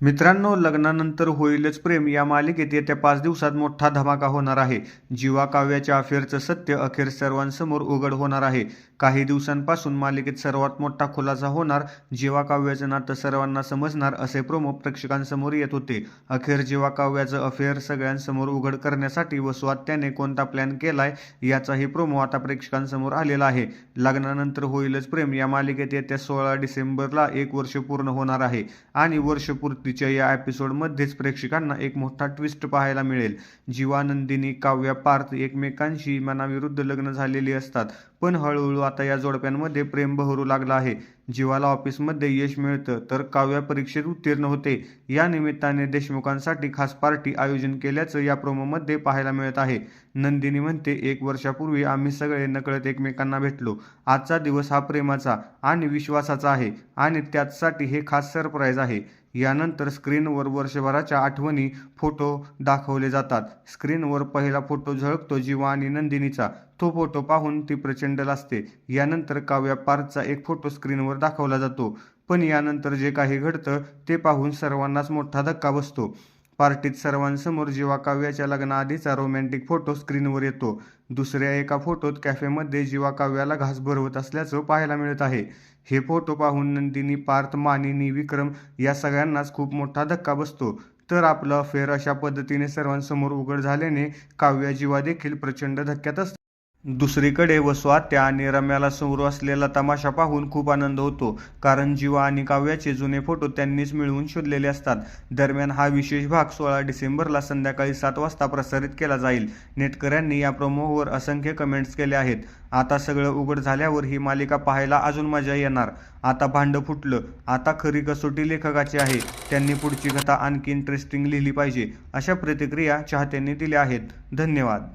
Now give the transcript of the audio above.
मित्रांनो, लग्नानंतर होईलच प्रेम या मालिकेत येत्या 5 दिवसात मोठा धमाका होणार आहे. जीवा काव्याच्या अफेअरचं सत्य अखेर सर्वांसमोर उघड होणार आहे. काही दिवसांपासून मालिकेत सर्वात मोठा खुलासा होणार, जीवा काव्याचं नातं सर्वांना समजणार असे प्रोमो प्रेक्षकांसमोर येत होते. अखेर जीवा काव्याचं अफेअर सगळ्यांसमोर उघड करण्यासाठी वसू आत्याने कोणता प्लॅन केलाय याचाही प्रोमो आता प्रेक्षकांसमोर आलेला आहे. लग्नानंतर होईलच प्रेम या मालिकेत येत्या 16 डिसेंबरला 1 वर्ष पूर्ण होणार आहे आणि वर्षपूर्तीच्या या एपिसोडमध्येच प्रेक्षकांना एक मोठा ट्विस्ट पाहायला मिळेल. जीवा, नंदिनी, काव्या, पार्थ एकमेकांशी मनाविरुद्ध लग्न झालेली असतात, पण हळूहळू आता या जोडप्यांमध्ये प्रेम बहरू लागलं आहे. जीवाला ऑफिसमध्ये यश मिळतं तर काव्या परीक्षेत उत्तीर्ण होते. या निमित्ताने देशमुखांसाठी खास पार्टी आयोजन केल्याचं या प्रोमोमध्ये पाहायला मिळत आहे. नंदिनी म्हणते, 1 वर्षापूर्वी आम्ही सगळे नकळत एकमेकांना भेटलो. आजचा दिवस हा प्रेमाचा आणि विश्वासाचा आहे आणि त्याचसाठी हे खास सरप्राईज आहे. यानंतर स्क्रीनवर वर्षभराच्या आठवणी फोटो दाखवले जातात. स्क्रीनवर पहिला फोटो झळकतो जीवा आणि नंदिनीचा. तो फोटो पाहून ती प्रचंड लाजते. यानंतर काव्या पार्थचा एक फोटो स्क्रीनवर दाखवला जातो. पण यानंतर जे काही घडतं ते पाहून सर्वांनाच मोठा धक्का बसतो. पार्टीत सर्वांसमोर जीवा काव्याच्या लग्नाआधीचा रोमॅन्टिक फोटो स्क्रीनवर येतो. दुसऱ्या एका फोटोत कॅफेमध्ये जीवा काव्याला घास भरवत असल्याचं पाहायला मिळत आहे. हे फोटो पाहून नंदिनी, पार्थ, मानिनी, विक्रम या सगळ्यांनाच खूप मोठा धक्का बसतो. तर आपलं अफेअर अशा पद्धतीने सर्वांसमोर उघड झाल्याने काव्या, जीवा देखील प्रचंड धक्क्यात असतात. दुसरीकडे वसू आत्या आणि रम्याला सुरू असलेला तमाशा पाहून खूप आनंद होतो, कारण जीवा आणि काव्याचे जुने फोटो त्यांनीच मिळवून शोधलेले असतात. दरम्यान हा विशेष भाग 16 डिसेंबरला संध्याकाळी 7 वाजता प्रसारित केला जाईल. नेटकऱ्यांनी या प्रोमोवर असंख्य कमेंट्स केले आहेत. आता सगळं उघड झाल्यावर ही मालिका पाहायला अजून मजा येणार. आता भांडं फुटलं, आता खरी कसोटी लेखकाची आहे. त्यांनी पुढची कथा आणखी इंटरेस्टिंग लिहिली पाहिजे, अशा प्रतिक्रिया चाहत्यांनी दिल्या आहेत. धन्यवाद.